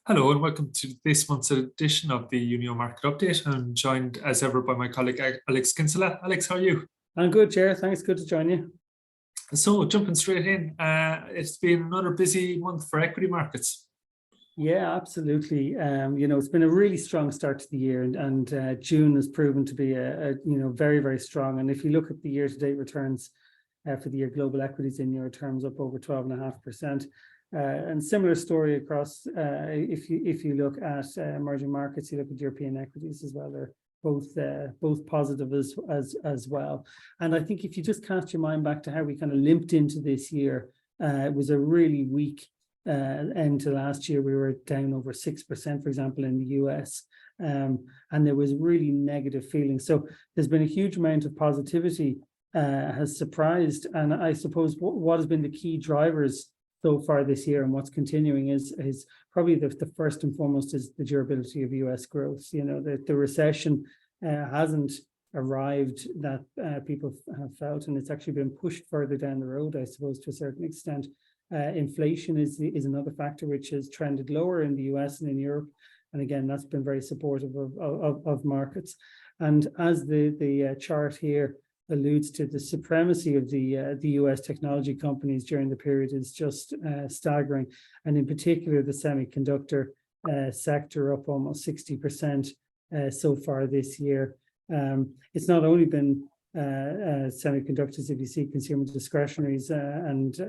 Hello and welcome to this month's edition of the Unio Market Update. I'm joined as ever by my colleague Alex Kinsella. Alex, how are you? I'm good, Gerald. Thanks. Good to join you. So jumping straight in, it's been another busy month for equity markets. Yeah, absolutely. It's been a really strong start to the year, and June has proven to be a very, very strong. And if you look at the year-to-date returns for the year, global equities in euro terms up over 12.5%. And similar story across. If you look at emerging markets, you look at European equities as well. They're both positive as well. And I think if you just cast your mind back to how we kind of limped into this year, it was a really weak end to last year. We were down over 6%, for example, in the US, and there was really negative feelings. So there's been a huge amount of positivity has surprised, and I suppose what has been the key drivers so far this year and what's continuing is probably the first and foremost is the durability of US growth. The recession hasn't arrived that people have felt, and it's actually been pushed further down the road, I suppose, to a certain extent. Inflation is another factor which has trended lower in the US and in Europe, and again that's been very supportive of markets. And as the chart here alludes to, the supremacy of the US technology companies during the period is just staggering, and in particular the semiconductor sector up almost 60% so far this year. It's not only been semiconductors. If you see consumer discretionaries and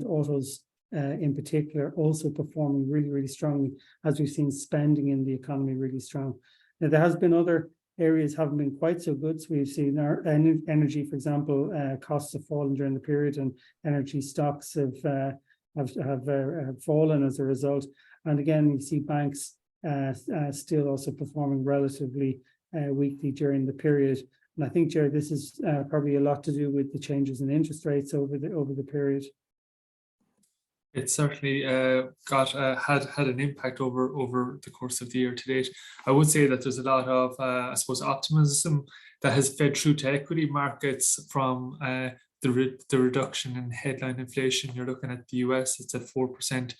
autos in particular also performing really, really strongly, as we've seen spending in the economy really strong. Now, there has been other areas haven't been quite so good. So we've seen our energy, for example, costs have fallen during the period, and energy stocks have fallen as a result. And again, you see banks still also performing relatively weakly during the period. And I think, Jared, this is probably a lot to do with the changes in interest rates over the period. It certainly had an impact over the course of the year to date. I would say that there's a lot of, I suppose, optimism that has fed through to equity markets from the reduction in headline inflation. You're looking at the US, it's at 4%,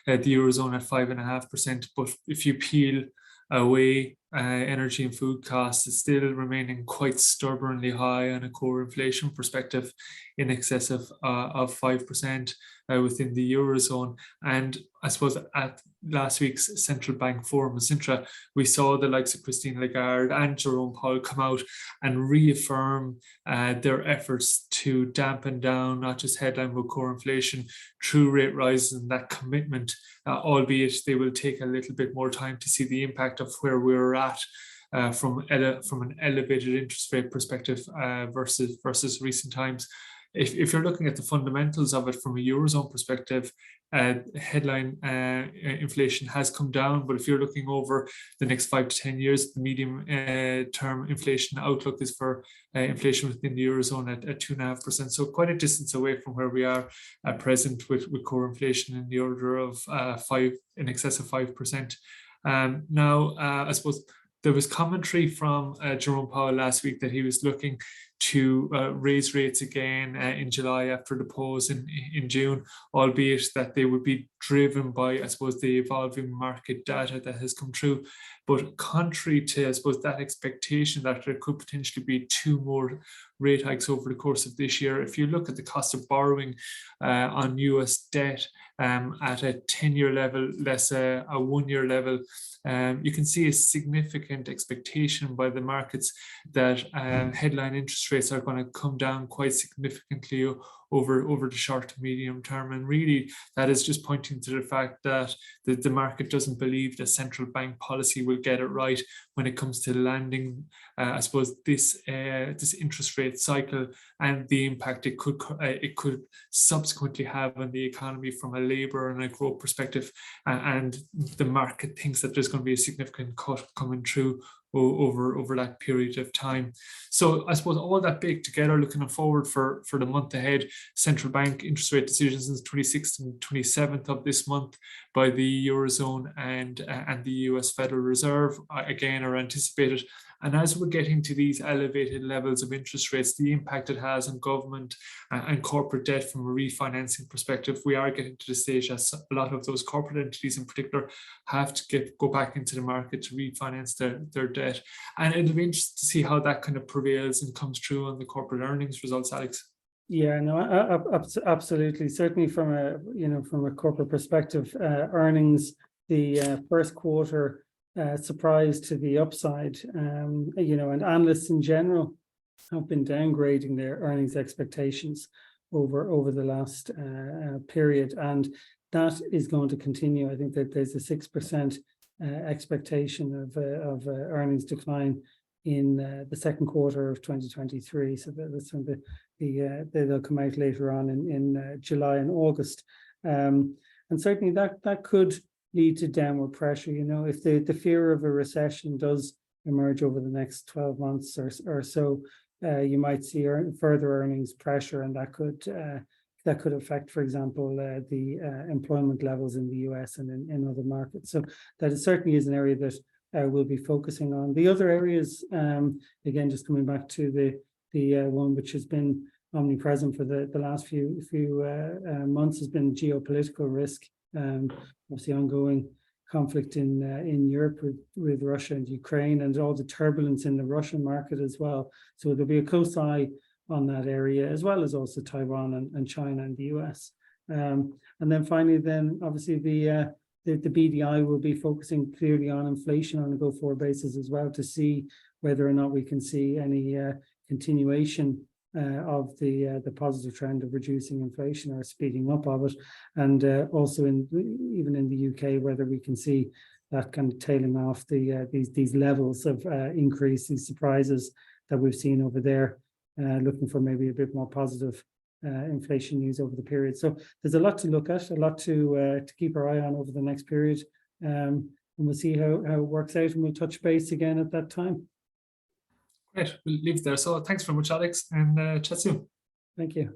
the Eurozone at 5.5%. But if you peel away energy and food costs, it's still remaining quite stubbornly high on a core inflation perspective, in excess of 5% within the Eurozone. And I suppose at last week's central bank forum, Sintra, we saw the likes of Christine Lagarde and Jerome Powell come out and reaffirm their efforts to dampen down not just headline but core inflation through rate rises, and that commitment, albeit they will take a little bit more time to see the impact of where we're at from an elevated interest rate perspective versus recent times. If you're looking at the fundamentals of it from a Eurozone perspective, headline inflation has come down, but if you're looking over the next 5 to 10 years, the medium term inflation outlook is for inflation within the Eurozone at 2.5%. So quite a distance away from where we are at present with core inflation in the order of in excess of 5%. Now, I suppose there was commentary from Jerome Powell last week that he was looking to raise rates again in July after the pause in June, albeit that they would be driven by, I suppose, the evolving market data that has come through. But contrary to, I suppose, that expectation that there could potentially be 2 more rate hikes over the course of this year, if you look at the cost of borrowing on US debt at a 10-year level, less a 1-year level, you can see a significant expectation by the markets that headline interest rates are going to come down quite significantly over the short to medium term. And really, that is just pointing to the fact that the market doesn't believe that central bank policy will get it right when it comes to landing, I suppose, this interest rate cycle and the impact it could subsequently have on the economy from a labour and a growth perspective. And the market thinks that there's going to be a significant cut coming through over that period of time. So I suppose all that baked together, looking forward for the month ahead, central bank interest rate decisions on the 26th and 27th of this month, by the Eurozone and the US Federal Reserve, again, are anticipated. And as we're getting to these elevated levels of interest rates, the impact it has on government and corporate debt from a refinancing perspective, we are getting to the stage that a lot of those corporate entities in particular have to go back into the market to refinance their debt. And it'll be interesting to see how that kind of prevails and comes through on the corporate earnings results, Alex. Yeah, no, absolutely. Certainly from a corporate perspective, earnings, the first quarter surprise to the upside, and analysts in general have been downgrading their earnings expectations over the last period, and that is going to continue. I think that there's a 6% expectation of earnings decline in the second quarter of 2023. So that's when they'll come out later on in July and August, and certainly that could lead to downward pressure. If the fear of a recession does emerge over the next 12 months or so, you might see further earnings pressure, and that could affect, for example, the employment levels in the US and in other markets. So that certainly is an area that we'll be focusing on. The other areas, again, just coming back to the one which has been omnipresent for the last few months, has been geopolitical risk. Obviously, ongoing conflict in Europe with Russia and Ukraine, and all the turbulence in the Russian market as well. So there'll be a close eye on that area, as well as also Taiwan and China and the US. And then finally, obviously the BDI will be focusing clearly on inflation on a go-forward basis as well, to see whether or not we can see any continuation of the positive trend of reducing inflation or speeding up of it, and also even in the UK, whether we can see that kind of tailing off these levels of increase, these surprises that we've seen over there, looking for maybe a bit more positive inflation news over the period. So there's a lot to look at, a lot to keep our eye on over the next period, and we'll see how it works out, and we'll touch base again at that time. Great, we'll leave it there. So thanks very much, Alex, and chat soon. Thank you.